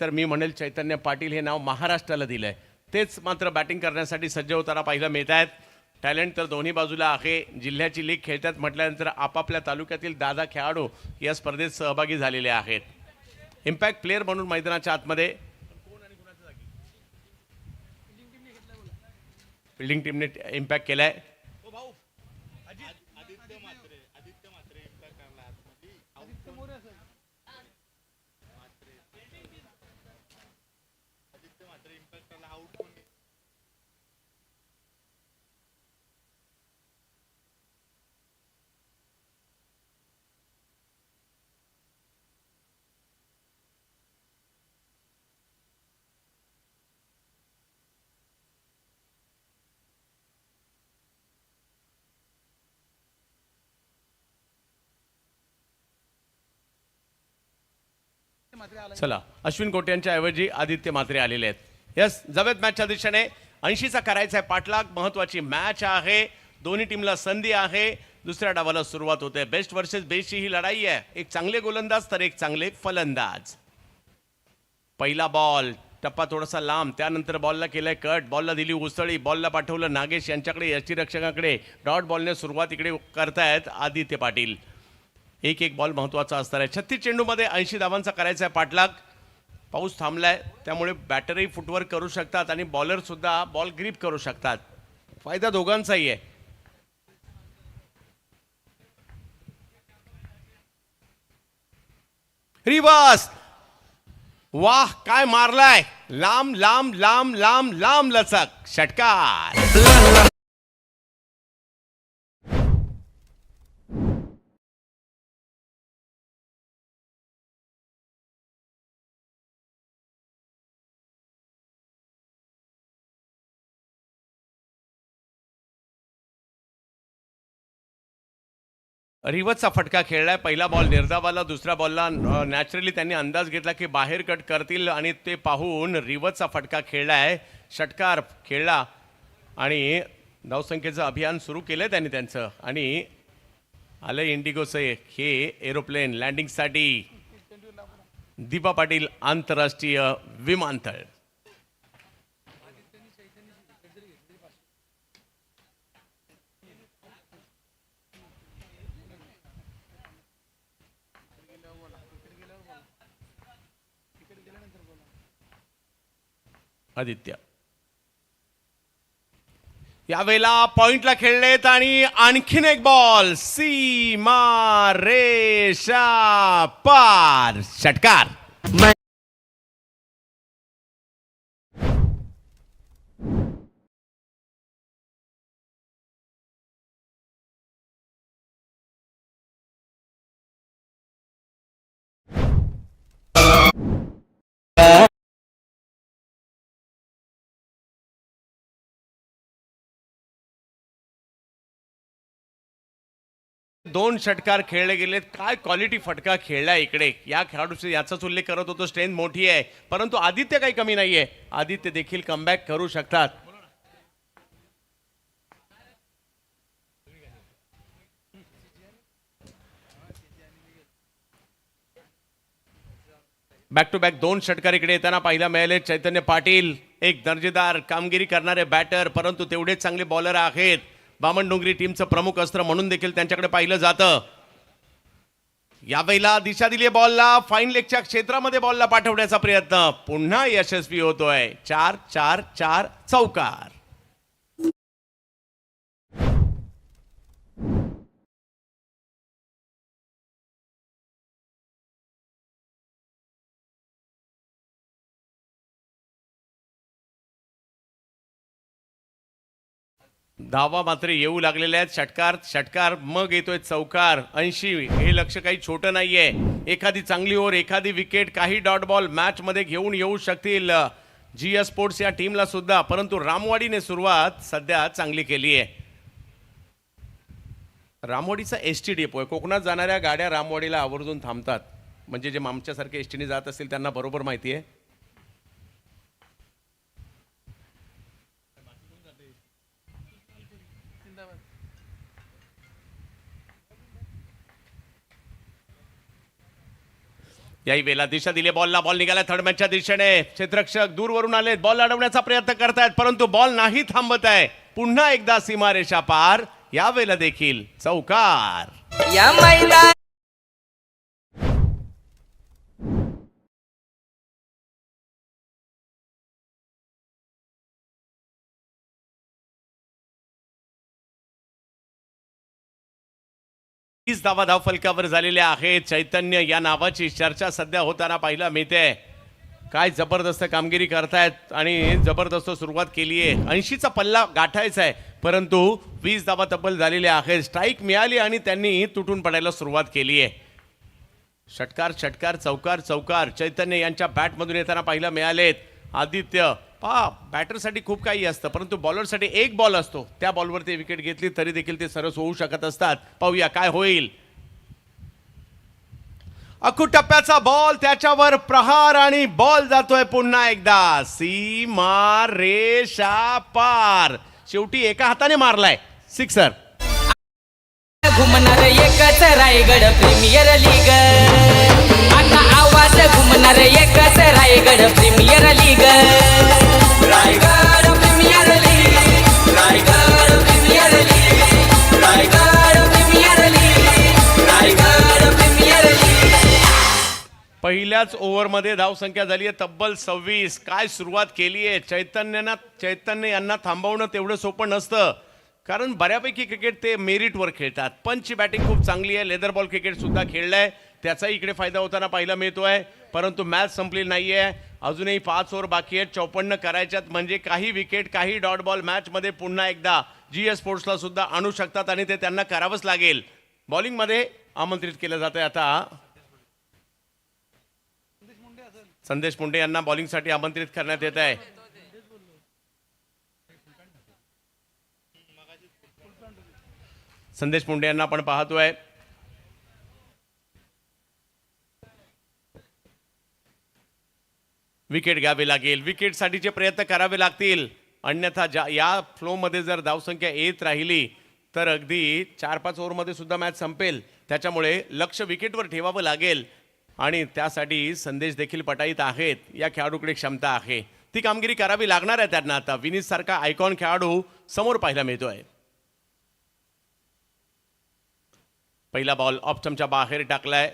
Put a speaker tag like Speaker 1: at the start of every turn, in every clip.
Speaker 1: तर मी म्हणेल चैतन्य पाटील हे नाव महाराष्ट्राला दिलंय. तेच मात्र बॅटिंग करण्यासाठी सज्ज होताना पाहायला मिळत आहेत. टॅलेंट तर दोन्ही बाजूला आहे. जिल्ह्याची लीग खेळतात म्हटल्यानंतर आपापल्या तालुक्यातील दादा खेळाडू या स्पर्धेत सहभागी झालेले आहेत. इम्पॅक्ट प्लेअर म्हणून मैदानाच्या आतमध्ये फिल्डिंग टीमने इम्पॅक्ट केलाय. चला, अश्विन कोट्यांच्या ऐवजी आदित्य म्हात्रे आलेले आहेत. यस, जावेद मॅचच्या दिशेने 80चा करायचा आहे पाठलाग. महत्वाची मॅच आहे. दोन्ही टीमला संधी आहे. दुसऱ्या डावाला सुरुवात होते. बेस्ट वर्सेस बेस्टची ही लढाई आहे. एक चांगले गोलंदाज तर एक चांगले फलंदाज. पहिला बॉल टप्पा थोडासा लांब, त्यानंतर बॉलला केलाय कट, बॉलला दिली उसळी, बॉलला पाठवलं नागेश यांच्याकडे, यष्टीरक्षकाकडे. डॉट बॉलने सुरुवात इकडे करतायत आदित्य पाटील. एक बॉल महत्वाचा असणार आहे. 36 चेंडूमध्ये 80 धावांचा करायचा आहे पाठलाग. पाऊस थांबलाय त्यामुळे बॅटरही फुटवर्क करू शकतात आणि बॉलर सुद्धा बॉल ग्रिप करू शकतात. फायदा दोघांचाही आहे. रिवर्स, वाह काय मारलाय. लांब लांब लांब लांब लांब लचक षटकार. रिवर्सचा फटका खेळलाय. पहिला बॉल निर्धावाला, दुसऱ्या बॉलला नॅचरली त्यांनी अंदाज घेतला की बाहेर कट करतील आणि ते पाहून रिवर्सचा फटका खेळलाय. षटकार खेळला आणि धावसंख्येचं अभियान सुरू केलंय त्यांनी त्यांचं. आणि आलं इंडिगोचे हे एरोप्लेन लँडिंगसाठी. दीपा पाटील आंतरराष्ट्रीय विमानतळ. आदित्य यावेळेला पॉइंटला खेळलेत आणि आणखीन एक बॉल सीमा रेषा पार षटकार. दोन षटकार खेळले गेलेत. काय क्वालिटी फटका खेळलाय इकडे. या खेळाडूचे याचाच उल्लेख करत होतो. स्ट्रेंथ मोठी आहे परंतु आदित्य काही कमी नाहीये. आदित्य देखील कमबॅक करू शकतात. बॅक टू बॅक दोन षटकार इकडे येताना पाहायला मिळाले. चैतन्य पाटील एक दर्जेदार कामगिरी करणारे बॅटर परंतु तेवढेच चांगले बॉलर आहेत. बामणडोंगरी टीमचं प्रमुख अस्त्र म्हणून देखील त्यांच्याकडे पाहिलं जातं. यावेळेला दिशा दिली बॉलला. फाईन लेगच्या क्षेत्रामध्ये बॉलला पाठवण्याचा प्रयत्न पुन्हा यशस्वी होतोय. 4-4-4 चौकार. धावा मात्र येऊ लागलेले आहेत. षटकार मग येतोय चौकार. 80 हे लक्ष काही छोटं नाहीये. एखादी चांगली ओव्हर, एखादी विकेट, काही डॉट बॉल मॅच मध्ये घेऊन येऊ शकतील जीएस स्पोर्ट्स या टीमला सुद्धा. परंतु रामवाडीने सुरुवात सध्या चांगली केली आहे. रामवाडीचा एसटी डेपो आहे. कोकणात जाणाऱ्या गाड्या रामवाडीला आवर्जून थांबतात. म्हणजे जे आमच्यासारखे एसटीने जात असतील त्यांना बरोबर माहिती आहे. याही वेळेला दिशा दिली बॉलला, बॉल निघाला थर्ड मॅचच्या दिशेने. क्षेत्ररक्षक दूरवरून आले, बॉल अडवण्याचा प्रयत्न करतायत परंतु बॉल नाही थांबत आहे. पुन्हा एकदा सीमारेषा पार, या वेळेला देखील चौकार.
Speaker 2: या मैदान
Speaker 1: 30 धावा धावफलकावर झालेल्या आहेत. चैतन्य या नावाची चर्चा सध्या होताना पाहायला मिळते. काय जबरदस्त कामगिरी करतायत आणि जबरदस्त सुरुवात केली आहे. 80चा पल्ला गाठायचा आहे परंतु 20 धावा तब्बल झालेल्या आहेत. स्ट्राईक मिळाली आणि त्यांनी तुटून पडायला सुरुवात केली आहे. षटकार षटकार चौकार चौकार चैतन्य यांच्या बॅटमधून येताना पाहायला मिळालेत. आदित्य पहा, बॅटरसाठी खूप काही असतं परंतु बॉलरसाठी एक बॉल असतो, त्या बॉलवर ते विकेट घेतली तरी देखील ते सरस होऊ शकत असतात. पाहूया काय होईल. अखू टप्प्याचा बॉल, त्याच्यावर प्रहार आणि बॉल जातोय पुन्हा एकदा सीमा रेषा पार. शेवटी एका हाताने मारलाय सिक्सर.
Speaker 2: घुमणार एकच रायगड प्रीमियर लीग. आता आवाज घुमणार एकच Raigad premier league. Raigad premier league, Raigad premier league, Raigad premier league, Raigad premier league.
Speaker 1: पहिल्याच ओव्हरमध्ये धावसंख्या झाली आहे तब्बल 26. काय सुरुवात केली आहे. चैतन्य यांना थांबवणं तेवढं सोपं नसतं कारण बऱ्यापैकी क्रिकेट ते मेरिटवर खेळतात. पंचची बॅटिंग खूप चांगली आहे. लेदर बॉल क्रिकेट सुद्धा खेळलाय, त्याचाही इकडे फायदा होताना पाहायला मिळतोय. परंतु मॅच संपली नाहीये, अजूनही 5 ओव्हर बाकी आहेत. 54 करायच्यात म्हणजे काही विकेट काही डॉट बॉल मॅचमध्ये पुन्हा एकदा GS स्पोर्ट्सला सुद्धा आणू शकतात आणि ते त्यांना करावंच लागेल. बॉलिंगमध्ये आमंत्रित केलं जात आहे आता संदेश मुंडे यांना बॉलिंगसाठी आमंत्रित करण्यात येत आहे. संदेश मुंडे यांना आपण पाहतोय. विकेट घ्यावी लागेल, विकेटसाठीचे प्रयत्न करावे लागतील. अन्यथा या फ्लोमध्ये जर धावसंख्या येत राहिली तर अगदी 4-5 ओव्हरमध्ये सुद्धा मॅच संपेल. त्याच्यामुळे लक्ष विकेटवर ठेवावं लागेल आणि त्यासाठी संदेश देखील पटाईत आहेत. या खेळाडूकडे क्षमता आहे, ती कामगिरी करावी लागणार आहे त्यांना. आता विनीत सारखा आयकॉन खेळाडू समोर पाहायला मिळतोय. पहिला बॉल ऑफ स्टंपच्या बाहेर टाकलाय.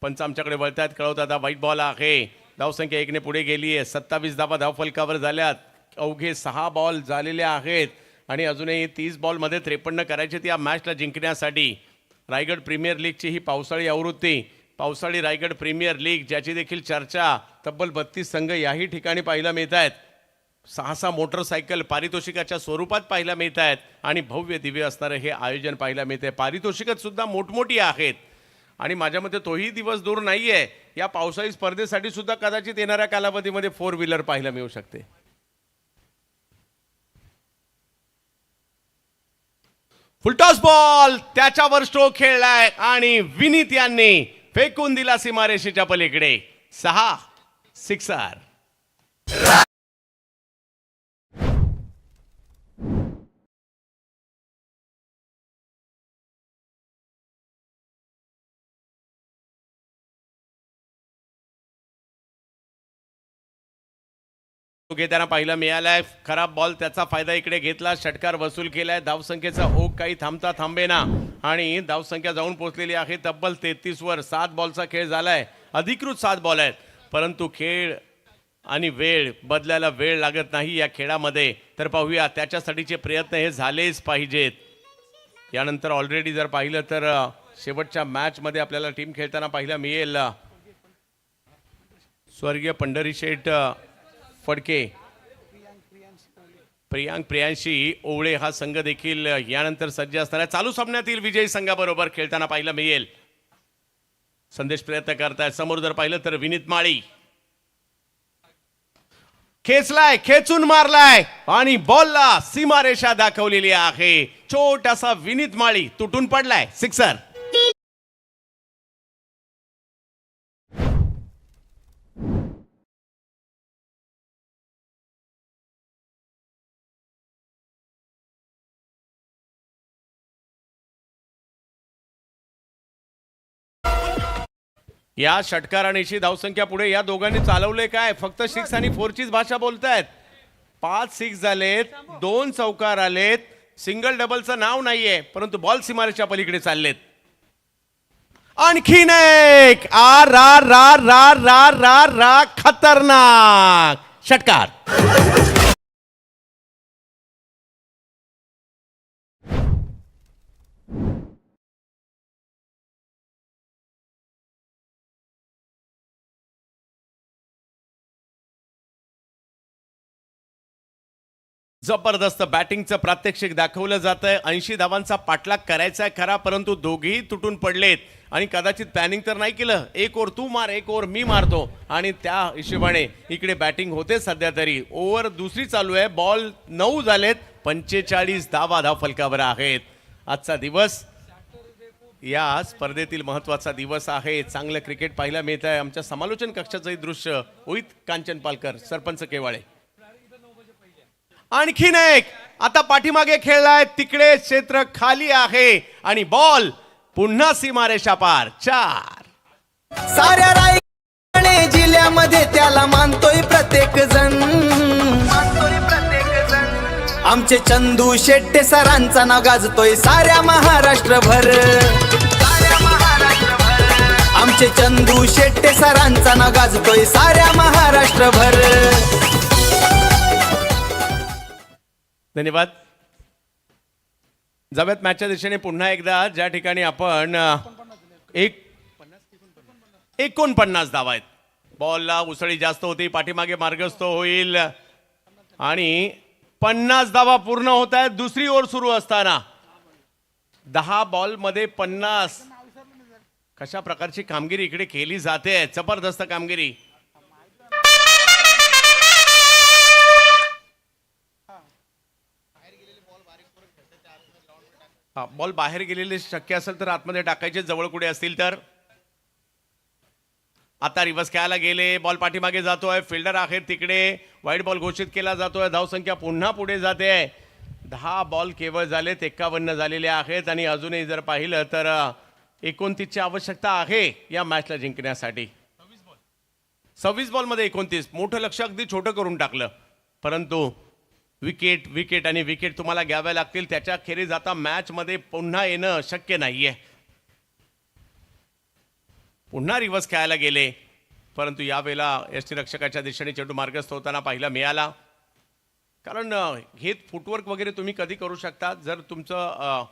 Speaker 1: पंच आमच्याकडे वळतायत, कळवतात व्हाईट बॉल आहे. धावसंख्या 1 ने पुढे गेली आहे. 27 धावा धावफलकावर झाल्यात. अवघे 6 बॉल झालेले आहेत आणि अजूनही 30 बॉलमध्ये 53 करायचे या मॅचला जिंकण्यासाठी. रायगड प्रीमियर लीगची ही पावसाळी आवृत्ती, पावसाळी रायगड प्रीमियर लीग, ज्याची देखील चर्चा तब्बल 32 संघ याही ठिकाणी पाहायला मिळत आहेत. 6 मोटरसायकल पारितोषिकाच्या स्वरूपात पाहायला मिळत आहेत आणि भव्य दिव्य असणारं हे आयोजन पाहायला मिळते. पारितोषिकच सुद्धा मोठमोठी आहेत आणि माझ्या मते तोही दिवस दूर नाही आहे. या पावसाळी स्पर्धेसाठी सुद्धा कदाचित येणाऱ्या कालावधीमध्ये 4 व्हीलर पाहायला मिळू शकते. फुलटॉस बॉल, त्याच्यावर स्ट्रोक खेळलाय आणि विनीत यांनी फेकून दिला सीमारेषेच्या पलीकडे. 6 सिक्सर. घेताना पाहिला मिळालाय. खराब बॉल, त्याचा फायदा इकडे घेतला. षटकार वसूल केलाय. धावसंख्येचा ओघ काही थांबता थांबेना आणि धावसंख्या जाऊन पोहोचलेली आहे तब्बल 33 वर. 7 बॉलचा खेळ झालाय. अधिकृत 7 बॉल आहेत परंतु खेळ आणि वेळ बदलायला वेळ लागत नाही या खेळामध्ये. तर पाहूया, त्याच्यासाठीचे प्रयत्न हे झालेच पाहिजेत. यानंतर ऑलरेडी जर पाहिलं तर शेवटच्या मॅचमध्ये आपल्याला टीम खेळताना पाहायला मिळेल. स्वर्गीय पंढरी शेठ फडके, प्रियांशी ओवळे हा संघ देखील यानंतर सज्ज असणार आहे. चालू सामन्यातील विजयी संघाबरोबर खेळताना पाहायला मिळेल. संदेश प्रयत्न करताय. समोर जर पाहिलं तर विनीत माळी खेचलाय, खेचून मारलाय आणि बॉलला सीमारेषा दाखवलेली आहे. छोटासा विनीत माळी तुटून पडलाय. सिक्सर. या षटकार आणि शी धावसंख्या पुढे या दोघांनी चालवले काय, फक्त 6 आणि 4 चीच भाषा बोलतायत. 5 6 झालेत, 2 चौकार आलेत, सिंगल डबलचं नाव नाहीये, परंतु बॉल सीमारेच्या पलीकडे चाललेत. आणखीन एक आ रा रा रा रा रा रा खतरनाक षटकार. जबरदस्त बॅटिंगचं प्रात्यक्षिक दाखवलं जातंय. 80 धावांचा पाठलाग करायचा आहे खरा, परंतु दोघेही तुटून पडलेत आणि कदाचित प्लॅनिंग तर नाही केलं. एक ओव्हर तू मार, एक ओव्हर मी मारतो आणि त्या हिशोबाने इकडे बॅटिंग होते. सध्या तरी ओव्हर दुसरी चालू आहे. बॉल 9 झालेत, 45 धावा धावफलकावर आहेत. आजचा दिवस या स्पर्धेतील महत्वाचा दिवस आहे. चांगलं क्रिकेट पाहायला मिळत आहे. आमच्या समालोचन कक्षाचंही दृश्य उदित कांचन पालकर, सरपंच केवाळे. आणखीन एक आता पाठीमागे खेळलाय, तिकडे क्षेत्र खाली आहे आणि बॉल पुन्हा सीमारेषा पार. 4
Speaker 3: साऱ्या रायगड जिल्ह्यामध्ये त्याला मानतोय प्रत्येक जण. आमचे चंदू शेट्टे सरांचा नाव गाजतोय साऱ्या महाराष्ट्रभर. आमचे चंदू शेट्टे सरांचा नाव गाजतोय साऱ्या महाराष्ट्रभर.
Speaker 1: धन्यवाद. जाऊयात मॅचच्या दिशेने पुन्हा एकदा, ज्या ठिकाणी आपण 49 धावा आहेत. बॉलला उसळी जास्त होती, पाठीमागे मार्गस्थ होईल आणि 50 धावा पूर्ण होत आहेत दुसरी ओव्हर सुरू असताना. 10 बॉलमध्ये 50. कशा प्रकारची कामगिरी इकडे केली जाते, जबरदस्त कामगिरी. बॉल बाहेर गेलेले शक्य असेल तर आतमध्ये टाकायचे, जवळ कुठे असतील तर. आता रिव्हर्स खेळायला गेले, बॉल पाठीमागे जातोय, फिल्डर आहे तिकडे, वाईड बॉल घोषित केला जातोय. धावसंख्या पुन्हा पुढे जाते. 10 बॉल केवळ झालेत, 51 झालेले आहेत आणि अजूनही जर पाहिलं तर 29 ची आवश्यकता आहे या मॅचला जिंकण्यासाठी. 26 बॉलमध्ये 29, मोठं लक्ष अगदी छोटं करून टाकलं. परंतु विकेट विकेट आणि विकेट तुम्हाला घ्याव्या लागतील. त्याच्या खेरीज आता मॅच मध्ये पुन्हा येणं शक्य नाहीये. पुन्हा रिव्हर्स खेळायला गेले, परंतु यावेळेला यष्टीरक्षकाच्या दिशेने चेंडू मार्गस्थ होताना पाहायला मिळाला. कारण हे फुटवर्क वगैरे तुम्ही कधी करू शकता जर तुमचं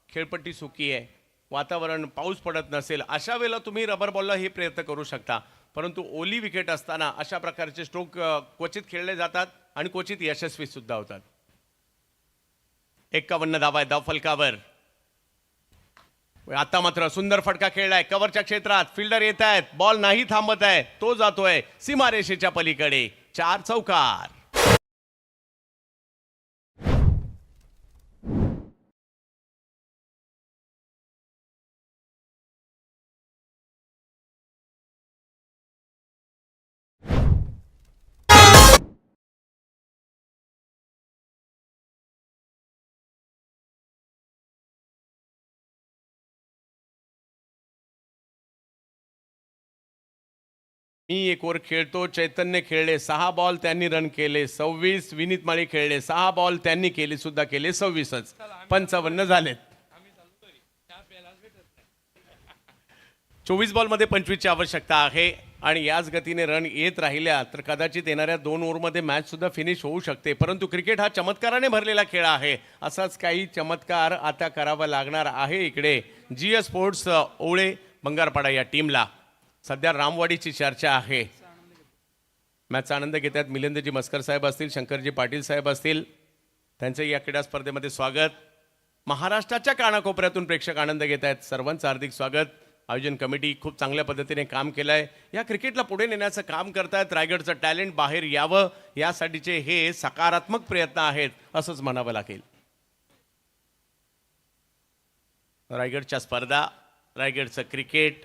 Speaker 1: खेळपट्टी सुकी आहे, वातावरण पाऊस पडत नसेल, अशा वेळेला तुम्ही रबर बॉलला हे प्रयत्न करू शकता. परंतु ओली विकेट असताना अशा प्रकारचे स्ट्रोक क्वचित खेळले जातात आणि क्वचित यशस्वी सुद्धा होतात. 51 धावा आहेत धावफलकावर. आता मात्र सुंदर फटका खेळलाय कव्हरच्या क्षेत्रात. फिल्डर येत आहेत, बॉल नाही थांबत आहे, तो जातोय सीमारेषेच्या पलीकडे. 4 चौकार. मी एक ओव्हर खेळतो, चैतन्य खेळले 6 बॉल, त्यांनी रन केले 26. विनीत माळी खेळले 6 बॉल, त्यांनी केले सुद्धा केले 26च. 55 झालेत. 24 बॉलमध्ये 25 ची आवश्यकता आहे आणि याच गतीने रन येत राहिल्या तर कदाचित येणाऱ्या 2 ओव्हरमध्ये मॅच सुद्धा फिनिश होऊ शकते. परंतु क्रिकेट हा चमत्काराने भरलेला खेळ आहे. असाच काही चमत्कार आता करावा लागणार आहे इकडे जीएस स्पोर्ट्स ओळे बंगारपाडा या टीमला. सध्या रामवाडीची चर्चा आहे. मॅचचा आनंद घेत आहेत मिलिंदजी मस्कर साहेब असतील, शंकरजी पाटील साहेब असतील, त्यांचे या क्रीडा स्पर्धेमध्ये स्वागत. महाराष्ट्राच्या कानाकोपऱ्यातून प्रेक्षक आनंद घेत आहेत, सर्वांचं हार्दिक स्वागत. आयोजन कमिटी खूप चांगल्या पद्धतीने काम केलं आहे, या क्रिकेटला पुढे नेण्याचं काम करतायत. रायगडचं टॅलेंट बाहेर यावं यासाठीचे हे सकारात्मक प्रयत्न आहेत असंच म्हणावं लागेल. रायगडच्या स्पर्धा, रायगडचं क्रिकेट,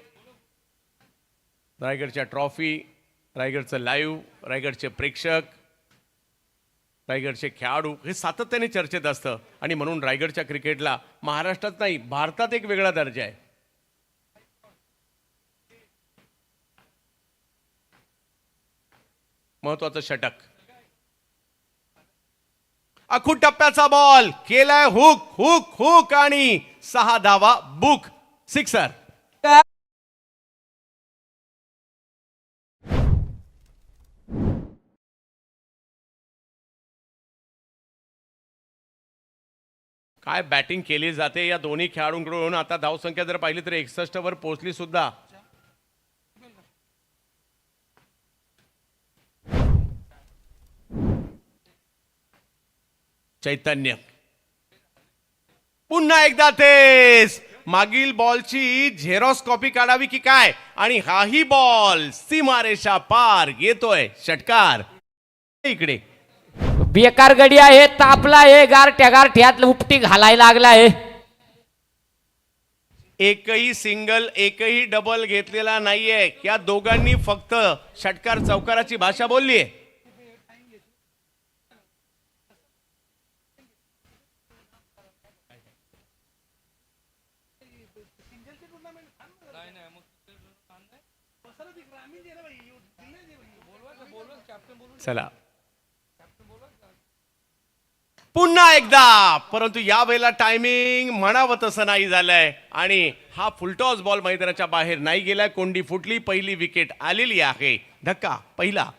Speaker 1: रायगडच्या ट्रॉफी, रायगडचं लाईव्ह, रायगडचे प्रेक्षक, रायगडचे खेळाडू हे सातत्याने चर्चेत असतं आणि म्हणून रायगडच्या क्रिकेटला महाराष्ट्रात नाही भारतात एक वेगळा दर्जा आहे. महत्वाचं षटक. अखूट टप्प्याचा बॉल केलाय हुक हुक हुक आणि 6 धावा बुक. सिक्सर. काय बॅटिंग केली जाते या दोन्ही खेळाडूंकडून. आता धावसंख्या जर पाहिली तर 61 वर पोहोचली सुद्धा. चैतन्य पुन्हा एकदा तेच. मागील बॉलची झेरॉक्स कॉपी काढावी की काय. आणि हाही बॉल सीमारेषा पार येतोय. षटकार. इकडे
Speaker 2: बेकार गडी आहे. तापला आहे. गारठ्यात उपटी घालायला लागला आहे.
Speaker 1: एकही सिंगल एकही डबल घेतलेला नाहीये. या दोघांनी फक्त षटकार चौकाराची भाषा बोललीये. चला पुन्हा एकदा. परंतु या वेळेला टायमिंग म्हणावं तसं नाही झालंय आणि हा फुलटॉस बॉल मैदानाच्या बाहेर नाही गेलाय. कोंडी फुटली. पहिली विकेट आलेली आहे. धक्का पहिला.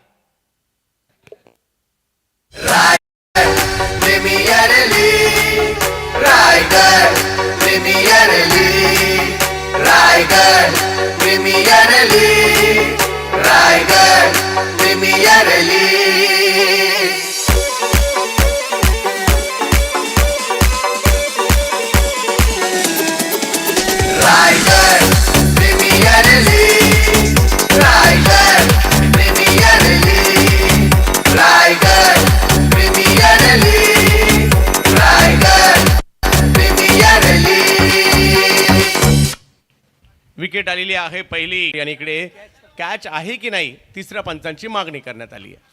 Speaker 3: Premier league Raigad premier league Raigad premier league Raigad premier league. Raigad premier league Raigad premier league Raigad premier league Raigad premier league.
Speaker 1: Wicket आलेली आहे पहिली आणि इकडे कॅच आहे की नाही तिसऱ्या पंचांची मागणी करण्यात आली आहे.